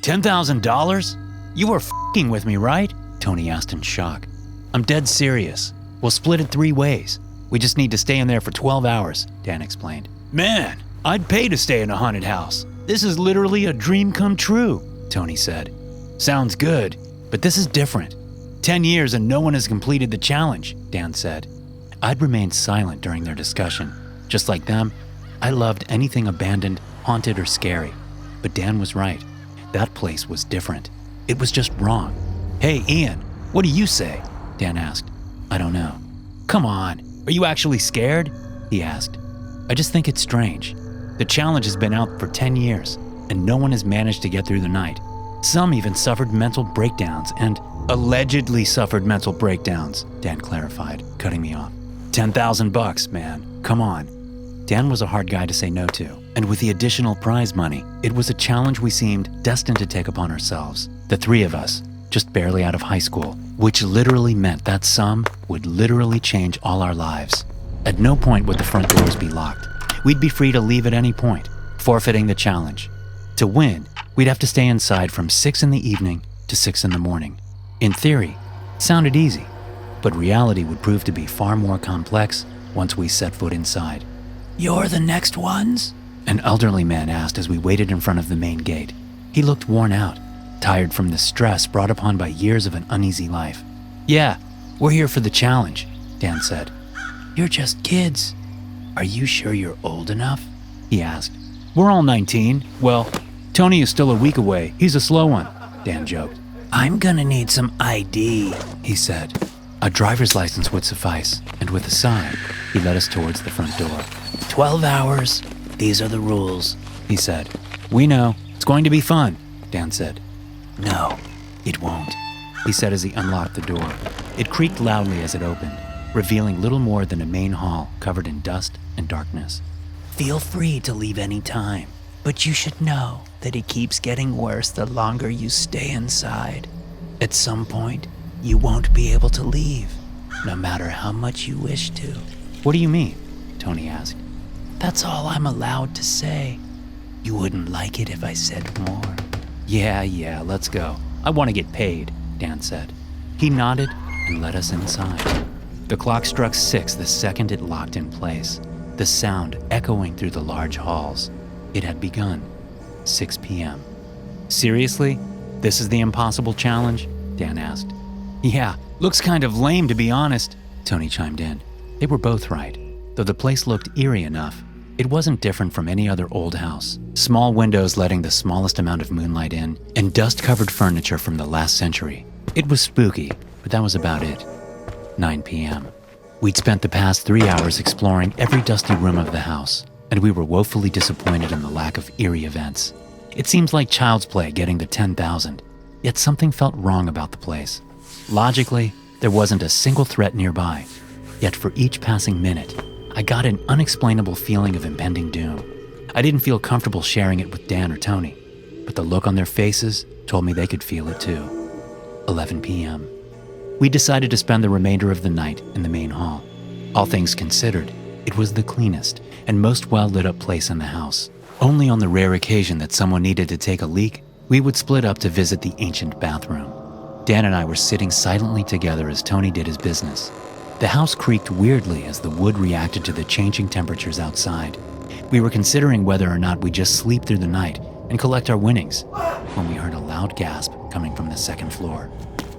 $10,000? You were f***ing with me, right? Tony asked in shock. I'm dead serious. We'll split it 3 ways. We just need to stay in there for 12 hours, Dan explained. Man, I'd pay to stay in a haunted house. This is literally a dream come true, Tony said. Sounds good, but this is different. 10 years and no one has completed the challenge, Dan said. I'd remained silent during their discussion. Just like them, I loved anything abandoned, haunted, or scary. But Dan was right. That place was different. It was just wrong. Hey, Ian, what do you say? Dan asked. I don't know. Come on, are you actually scared? He asked. I just think it's strange. The challenge has been out for 10 years, and no one has managed to get through the night. Some even suffered mental breakdowns and allegedly suffered mental breakdowns, Dan clarified, cutting me off. $10,000, man. Come on. Dan was a hard guy to say no to, and with the additional prize money, it was a challenge we seemed destined to take upon ourselves. The 3 of us, just barely out of high school, which literally meant that sum would literally change all our lives. At no point would the front doors be locked. We'd be free to leave at any point, forfeiting the challenge. To win, we'd have to stay inside from 6 in the evening to 6 in the morning. In theory, it sounded easy, but reality would prove to be far more complex once we set foot inside. You're the next ones? An elderly man asked as we waited in front of the main gate. He looked worn out, tired from the stress brought upon by years of an uneasy life. Yeah, we're here for the challenge, Dan said. You're just kids. Are you sure you're old enough? He asked. We're all 19. Well, Tony is still a week away. He's a slow one, Dan joked. I'm gonna need some ID, he said. A driver's license would suffice, and with a sigh, he led us towards the front door. 12 hours. These are the rules, he said. We know. It's going to be fun, Dan said. No, it won't, he said as he unlocked the door. It creaked loudly as it opened, revealing little more than a main hall covered in dust and darkness. Feel free to leave any time, but you should know that it keeps getting worse the longer you stay inside. At some point, you won't be able to leave, no matter how much you wish to. What do you mean? Tony asked. That's all I'm allowed to say. You wouldn't like it if I said more. Yeah, let's go. I want to get paid, Dan said. He nodded and led us inside. The clock struck 6 the second it locked in place, the sound echoing through the large halls. It had begun. 6 p.m. Seriously? This is the impossible challenge? Dan asked. Yeah, looks kind of lame to be honest, Tony chimed in. They were both right. Though the place looked eerie enough, it wasn't different from any other old house. Small windows letting the smallest amount of moonlight in, and dust-covered furniture from the last century. It was spooky, but that was about it. 9 p.m. We'd spent the past 3 hours exploring every dusty room of the house, and we were woefully disappointed in the lack of eerie events. It seemed like child's play getting the 10,000, yet something felt wrong about the place. Logically, there wasn't a single threat nearby, yet for each passing minute, I got an unexplainable feeling of impending doom. I didn't feel comfortable sharing it with Dan or Tony, but the look on their faces told me they could feel it too. 11 p.m. We decided to spend the remainder of the night in the main hall. All things considered, it was the cleanest and most well-lit up place in the house. Only on the rare occasion that someone needed to take a leak, we would split up to visit the ancient bathroom. Dan and I were sitting silently together as Tony did his business. The house creaked weirdly as the wood reacted to the changing temperatures outside. We were considering whether or not we'd just sleep through the night and collect our winnings when we heard a loud gasp coming from the second floor.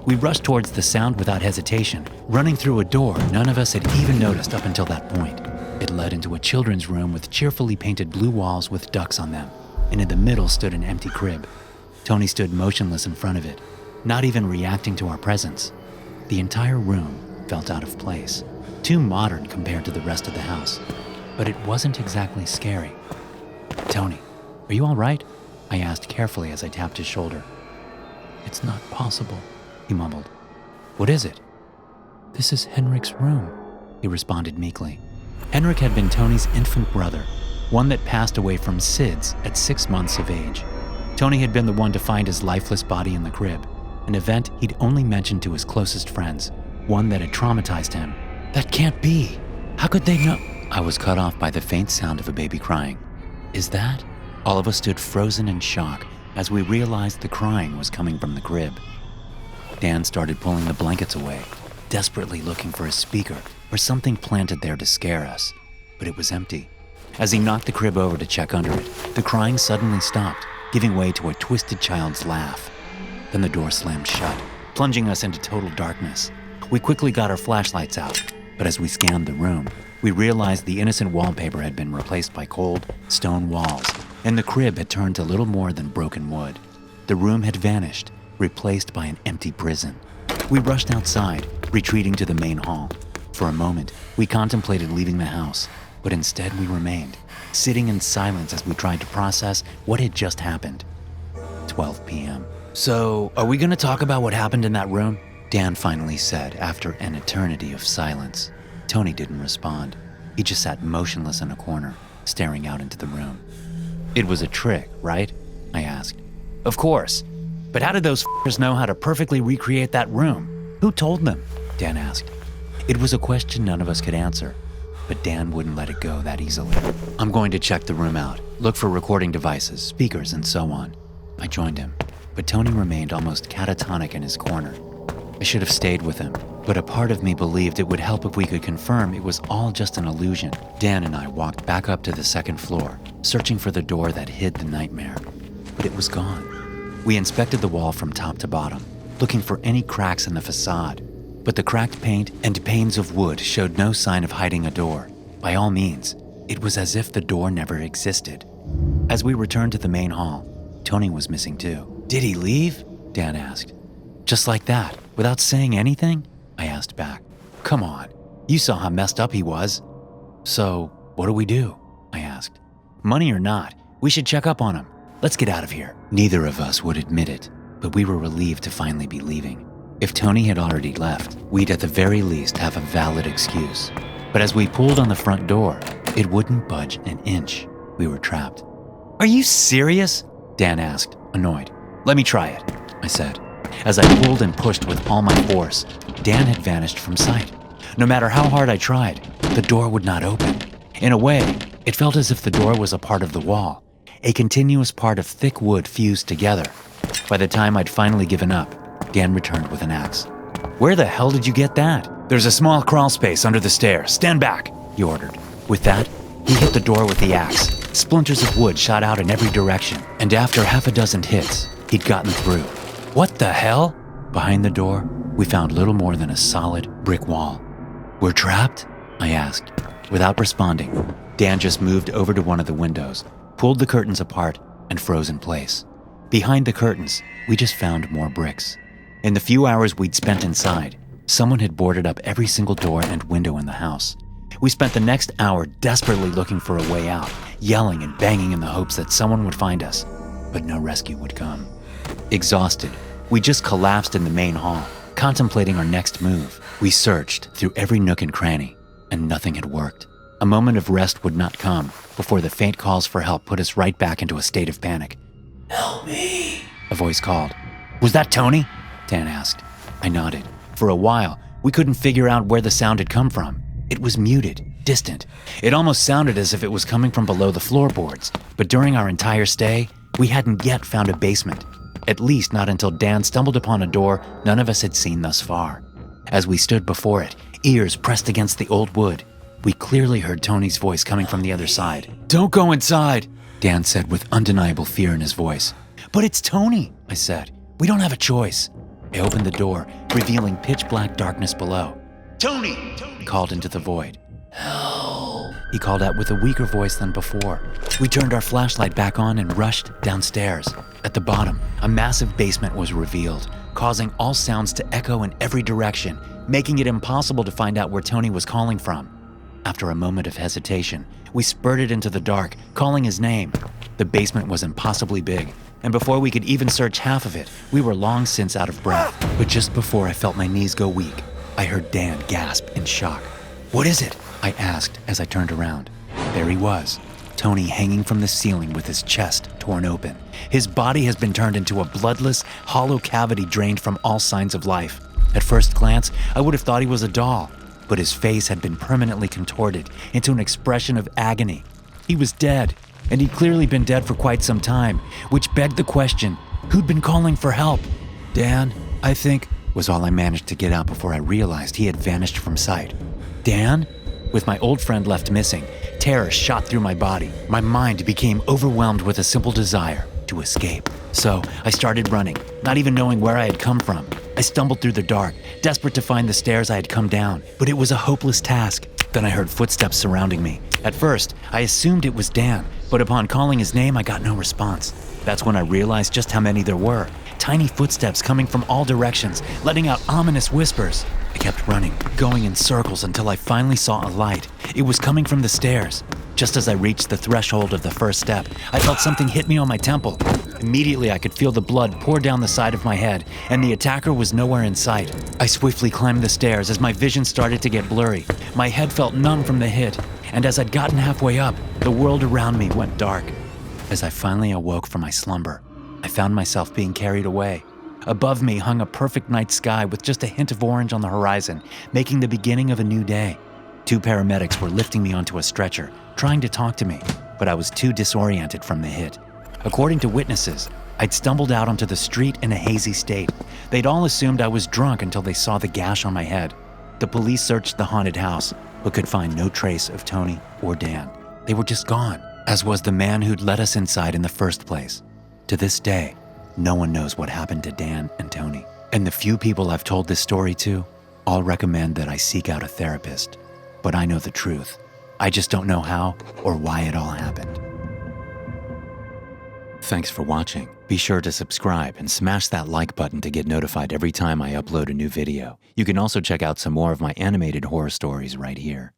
We rushed towards the sound without hesitation, running through a door none of us had even noticed up until that point. It led into a children's room with cheerfully painted blue walls with ducks on them, and in the middle stood an empty crib. Tony stood motionless in front of it, not even reacting to our presence. The entire room felt out of place, too modern compared to the rest of the house, but it wasn't exactly scary. Tony, are you all right? I asked carefully as I tapped his shoulder. It's not possible, he mumbled. What is it? This is Henrik's room, he responded meekly. Henrik had been Tony's infant brother, one that passed away from SIDS at 6 months of age. Tony had been the one to find his lifeless body in the crib, an event he'd only mentioned to his closest friends, one that had traumatized him. That can't be. How could they know? I was cut off by the faint sound of a baby crying. Is that? All of us stood frozen in shock, as we realized the crying was coming from the crib. Dan started pulling the blankets away, desperately looking for a speaker or something planted there to scare us, but it was empty. As he knocked the crib over to check under it, the crying suddenly stopped, giving way to a twisted child's laugh. Then the door slammed shut, plunging us into total darkness. We quickly got our flashlights out, but as we scanned the room, we realized the innocent wallpaper had been replaced by cold, stone walls, and the crib had turned to little more than broken wood. The room had vanished, replaced by an empty prison. We rushed outside, retreating to the main hall. For a moment, we contemplated leaving the house, but instead we remained, sitting in silence as we tried to process what had just happened. 12 p.m. "So, are we going to talk about what happened in that room?" Dan finally said after an eternity of silence. Tony didn't respond. He just sat motionless in a corner, staring out into the room. "It was a trick, right?" I asked. "Of course. But how did those f***ers know how to perfectly recreate that room? Who told them?" Dan asked. It was a question none of us could answer, but Dan wouldn't let it go that easily. "I'm going to check the room out, look for recording devices, speakers, and so on." I joined him, but Tony remained almost catatonic in his corner. I should have stayed with him, but a part of me believed it would help if we could confirm it was all just an illusion. Dan and I walked back up to the second floor, searching for the door that hid the nightmare, but it was gone. We inspected the wall from top to bottom, looking for any cracks in the facade, but the cracked paint and panes of wood showed no sign of hiding a door. By all means, it was as if the door never existed. As we returned to the main hall, Tony was missing too. "Did he leave?" Dan asked. "Just like that, without saying anything?" I asked back. "Come on, you saw how messed up he was." "So, what do we do?" I asked. "Money or not, we should check up on him. Let's get out of here." Neither of us would admit it, but we were relieved to finally be leaving. If Tony had already left, we'd at the very least have a valid excuse. But as we pulled on the front door, it wouldn't budge an inch. We were trapped. "Are you serious?" Dan asked, annoyed. "Let me try it," I said. As I pulled and pushed with all my force, Dan had vanished from sight. No matter how hard I tried, the door would not open. In a way, it felt as if the door was a part of the wall, a continuous part of thick wood fused together. By the time I'd finally given up, Dan returned with an axe. "Where the hell did you get that?" "There's a small crawl space under the stairs. Stand back," he ordered. With that, he hit the door with the axe. Splinters of wood shot out in every direction, and after half a dozen hits, he'd gotten through. "What the hell?" Behind the door, we found little more than a solid brick wall. "We're trapped?" I asked. Without responding, Dan just moved over to one of the windows, pulled the curtains apart, and froze in place. Behind the curtains, we just found more bricks. In the few hours we'd spent inside, someone had boarded up every single door and window in the house. We spent the next hour desperately looking for a way out, yelling and banging in the hopes that someone would find us, but no rescue would come. Exhausted, we just collapsed in the main hall, contemplating our next move. We searched through every nook and cranny, and nothing had worked. A moment of rest would not come before the faint calls for help put us right back into a state of panic. "Help me," a voice called. "Was that Tony?" Dan asked. I nodded. For a while, we couldn't figure out where the sound had come from. It was muted, distant. It almost sounded as if it was coming from below the floorboards, but during our entire stay, we hadn't yet found a basement. At least not until Dan stumbled upon a door none of us had seen thus far. As we stood before it, ears pressed against the old wood, we clearly heard Tony's voice coming from the other side. "Don't go inside," Dan said with undeniable fear in his voice. "But it's Tony," I said. "We don't have a choice." I opened the door, revealing pitch-black darkness below. "Tony!" He called into the void. "Help!" He called out with a weaker voice than before. We turned our flashlight back on and rushed downstairs. At the bottom, a massive basement was revealed, causing all sounds to echo in every direction, making it impossible to find out where Tony was calling from. After a moment of hesitation, we spurted into the dark, calling his name. The basement was impossibly big, and before we could even search half of it, we were long since out of breath. But just before I felt my knees go weak, I heard Dan gasp in shock. "What is it?" I asked as I turned around. There he was, Tony hanging from the ceiling with his chest torn open. His body has been turned into a bloodless, hollow cavity drained from all signs of life. At first glance, I would have thought he was a doll, but his face had been permanently contorted into an expression of agony. He was dead. and he'd clearly been dead for quite some time, which begged the question, who'd been calling for help? Dan, I think, was all I managed to get out before I realized he had vanished from sight. Dan? With my old friend left missing, terror shot through my body. My mind became overwhelmed with a simple desire to escape. So I started running, not even knowing where I had come from. I stumbled through the dark, desperate to find the stairs I had come down, but it was a hopeless task. Then I heard footsteps surrounding me. At first, I assumed it was Dan, but upon calling his name, I got no response. That's when I realized just how many there were. Tiny footsteps coming from all directions, letting out ominous whispers. I kept running, going in circles until I finally saw a light. It was coming from the stairs. Just as I reached the threshold of the first step, I felt something hit me on my temple. Immediately, I could feel the blood pour down the side of my head, and the attacker was nowhere in sight. I swiftly climbed the stairs as my vision started to get blurry. My head felt numb from the hit, and as I'd gotten halfway up, the world around me went dark. As I finally awoke from my slumber, I found myself being carried away. Above me hung a perfect night sky with just a hint of orange on the horizon, making the beginning of a new day. 2 paramedics were lifting me onto a stretcher, trying to talk to me, but I was too disoriented from the hit. According to witnesses, I'd stumbled out onto the street in a hazy state. They'd all assumed I was drunk until they saw the gash on my head. The police searched the haunted house, but could find no trace of Tony or Dan. They were just gone, as was the man who'd let us inside in the first place. To this day, no one knows what happened to Dan and Tony. And the few people I've told this story to all recommend that I seek out a therapist. But I know the truth. I just don't know how or why it all happened. Thanks for watching. Be sure to subscribe and smash that like button to get notified every time I upload a new video. You can also check out some more of my animated horror stories right here.